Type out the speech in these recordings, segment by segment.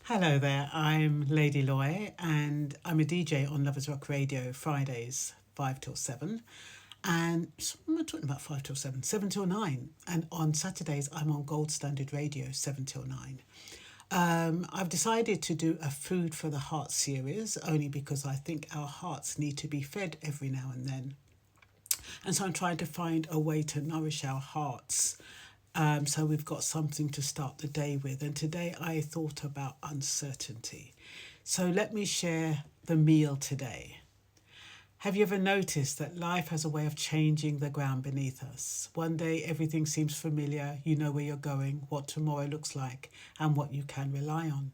Hello there, I'm Lady Loy and I'm a DJ on Lovers Rock Radio Fridays 5 till 7. And I'm talking about 5 till 7, 7 till 9. And on Saturdays, I'm on Gold Standard Radio 7 till 9. I've decided to do a Food for the Heart series only because I think our hearts need to be fed every now and then. And so I'm trying to find a way to nourish our hearts. So we've got something to start the day with. And today I thought about uncertainty. So let me share the meal today. Have you ever noticed that life has a way of changing the ground beneath us? One day everything seems familiar, you know where you're going, what tomorrow looks like, and what you can rely on.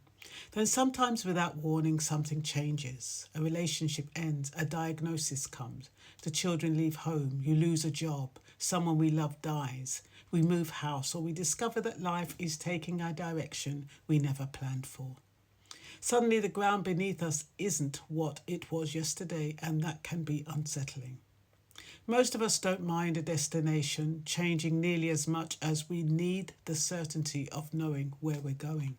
Then sometimes without warning something changes. A relationship ends, a diagnosis comes, the children leave home, you lose a job, someone we love dies, we move house, or we discover that life is taking a direction we never planned for. Suddenly the ground beneath us isn't what it was yesterday, and that can be unsettling. Most of us don't mind a destination changing nearly as much as we need the certainty of knowing where we're going.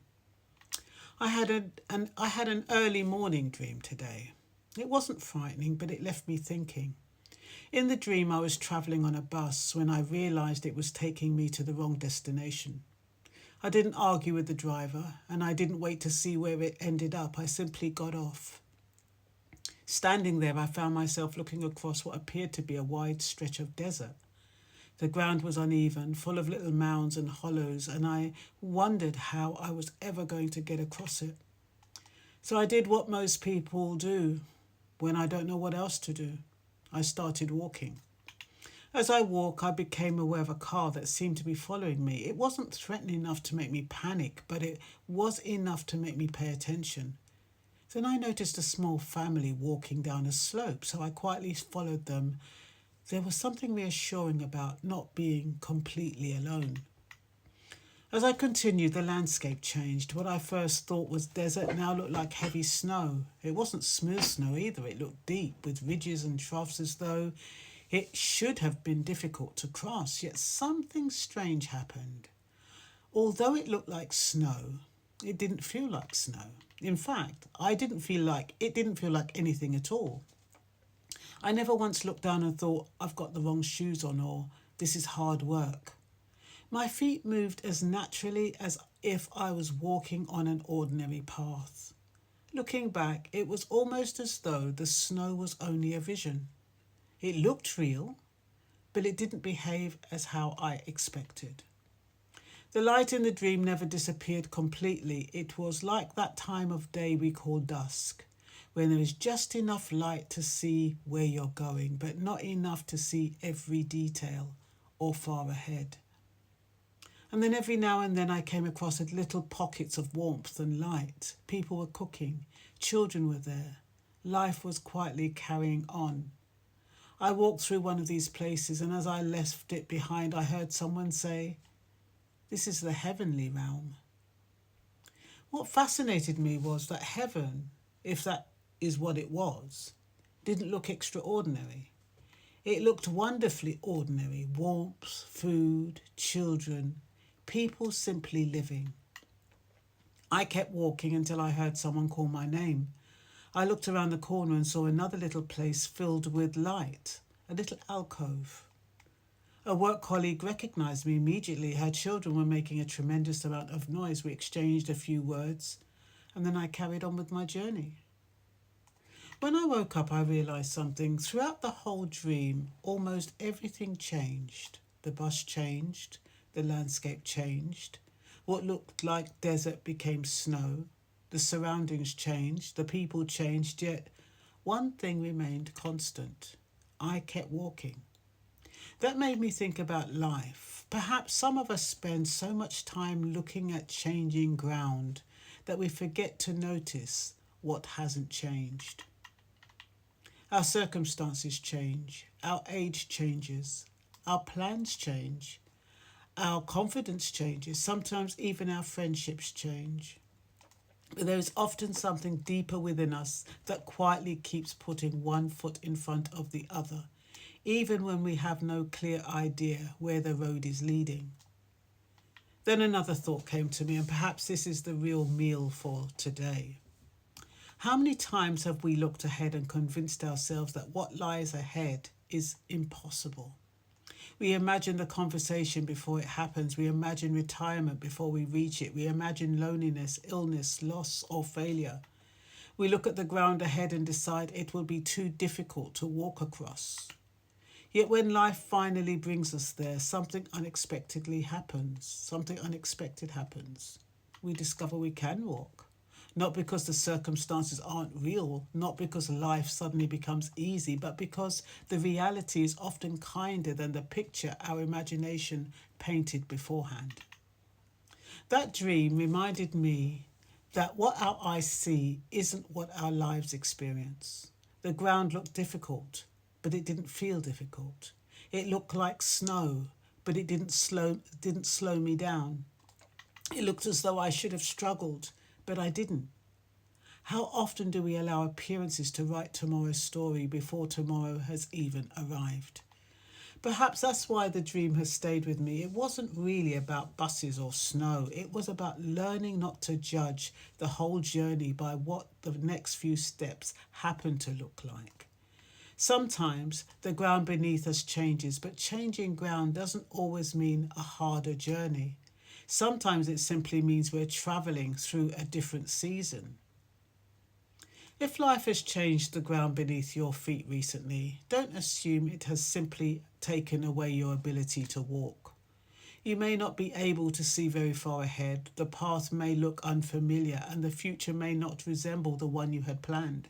I had an early morning dream today. It wasn't frightening, but it left me thinking. In the dream, I was travelling on a bus when I realised it was taking me to the wrong destination. I didn't argue with the driver, and I didn't wait to see where it ended up. I simply got off. Standing there, I found myself looking across what appeared to be a wide stretch of desert. The ground was uneven, full of little mounds and hollows, and I wondered how I was ever going to get across it. So I did what most people do when I don't know what else to do. I started walking. As I walked, I became aware of a car that seemed to be following me. It wasn't threatening enough to make me panic, but it was enough to make me pay attention. Then I noticed a small family walking down a slope, so I quietly followed them. There was something reassuring about not being completely alone. As I continued, the landscape changed. What I first thought was desert now looked like heavy snow. It wasn't smooth snow either. It looked deep, with ridges and troughs as though it should have been difficult to cross. Yet something strange happened. Although it looked like snow, it didn't feel like snow. In fact, it didn't feel like anything at all. I never once looked down and thought, I've got the wrong shoes on, or this is hard work. My feet moved as naturally as if I was walking on an ordinary path. Looking back, it was almost as though the snow was only a vision. It looked real, but it didn't behave as how I expected. The light in the dream never disappeared completely. It was like that time of day we call dusk, when there is just enough light to see where you're going, but not enough to see every detail or far ahead. And then every now and then I came across little pockets of warmth and light. People were cooking, children were there. Life was quietly carrying on. I walked through one of these places, and as I left it behind, I heard someone say, "This is the heavenly realm." What fascinated me was that heaven, if that is what it was, didn't look extraordinary. It looked wonderfully ordinary. Warmth, food, children, people simply living. I kept walking until I heard someone call my name. I looked around the corner and saw another little place filled with light, a little alcove. A work colleague recognized me immediately. Her children were making a tremendous amount of noise. We exchanged a few words, and then I carried on with my journey. When I woke up, I realized something. Throughout the whole dream, almost everything changed. The bus changed, the landscape changed. What looked like desert became snow. The surroundings changed, the people changed, yet one thing remained constant. I kept walking. That made me think about life. Perhaps some of us spend so much time looking at changing ground that we forget to notice what hasn't changed. Our circumstances change, our age changes, our plans change, our confidence changes, sometimes even our friendships change. But there is often something deeper within us that quietly keeps putting one foot in front of the other, even when we have no clear idea where the road is leading. Then another thought came to me, and perhaps this is the real meal for today. How many times have we looked ahead and convinced ourselves that what lies ahead is impossible? We imagine the conversation before it happens. We imagine retirement before we reach it. We imagine loneliness, illness, loss, or failure. We look at the ground ahead and decide it will be too difficult to walk across. Yet when life finally brings us there, something unexpectedly happens. Something unexpected happens. We discover we can walk. Not because the circumstances aren't real, not because life suddenly becomes easy, but because the reality is often kinder than the picture our imagination painted beforehand. That dream reminded me that what our eyes see isn't what our lives experience. The ground looked difficult, but it didn't feel difficult. It looked like snow, but it didn't slow me down. It looked as though I should have struggled, but I didn't. How often do we allow appearances to write tomorrow's story before tomorrow has even arrived? Perhaps that's why the dream has stayed with me. It wasn't really about buses or snow. It was about learning not to judge the whole journey by what the next few steps happen to look like. Sometimes the ground beneath us changes, but changing ground doesn't always mean a harder journey. Sometimes it simply means we're travelling through a different season. If life has changed the ground beneath your feet recently, don't assume it has simply taken away your ability to walk. You may not be able to see very far ahead, the path may look unfamiliar, and the future may not resemble the one you had planned.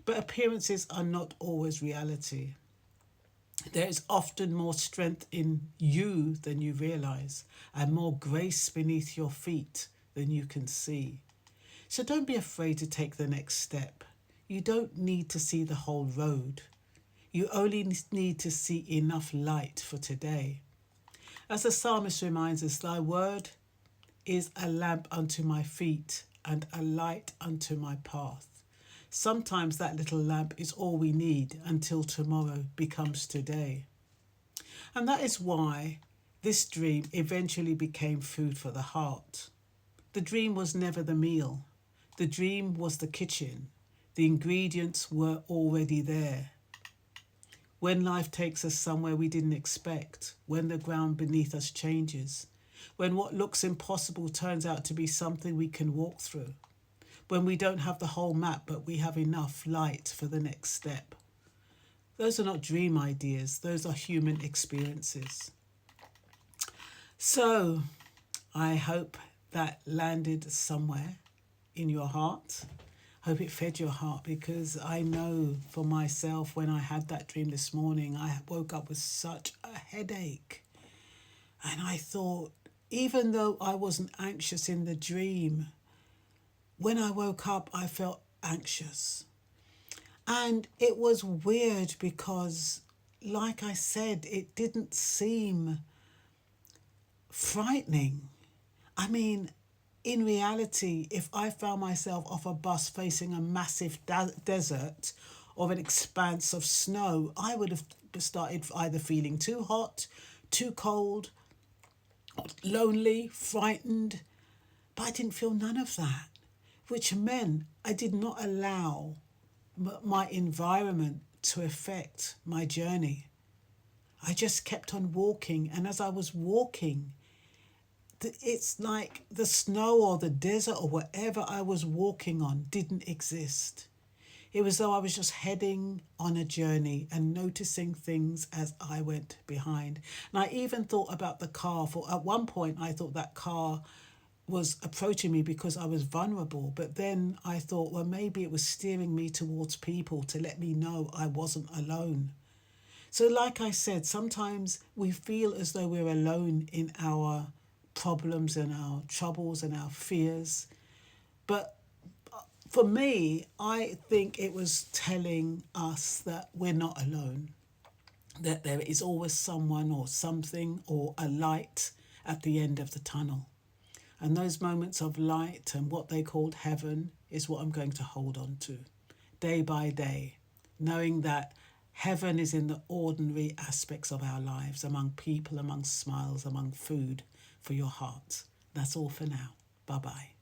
But appearances are not always reality. There is often more strength in you than you realise, and more grace beneath your feet than you can see. So don't be afraid to take the next step. You don't need to see the whole road. You only need to see enough light for today. As the psalmist reminds us, thy word is a lamp unto my feet and a light unto my path. Sometimes that little lamp is all we need until tomorrow becomes today. And that is why this dream eventually became food for the heart. The dream was never the meal. The dream was the kitchen. The ingredients were already there. When life takes us somewhere we didn't expect, when the ground beneath us changes, when what looks impossible turns out to be something we can walk through, when we don't have the whole map but we have enough light for the next step. Those are not dream ideas, those are human experiences. So, I hope that landed somewhere in your heart. Hope it fed your heart, because I know for myself, when I had that dream this morning, I woke up with such a headache. And I thought, even though I wasn't anxious in the dream, when I woke up, I felt anxious. And it was weird because, like I said, it didn't seem frightening. I mean, in reality, if I found myself off a bus facing a massive desert or an expanse of snow, I would have started either feeling too hot, too cold, lonely, frightened. But I didn't feel none of that, which meant I did not allow my environment to affect my journey. I just kept on walking, and as I was walking, it's like the snow or the desert or whatever I was walking on didn't exist. It was though I was just heading on a journey and noticing things as I went behind. And I even thought about the car. For at one point I thought that car was approaching me because I was vulnerable. But then I thought, well, maybe it was steering me towards people to let me know I wasn't alone. So like I said, sometimes we feel as though we're alone in our problems and our troubles and our fears. But for me, I think it was telling us that we're not alone, that there is always someone or something or a light at the end of the tunnel. And those moments of light and what they called heaven is what I'm going to hold on to day by day, knowing that heaven is in the ordinary aspects of our lives, among people, among smiles, among food, for your heart. That's all for now. Bye-bye.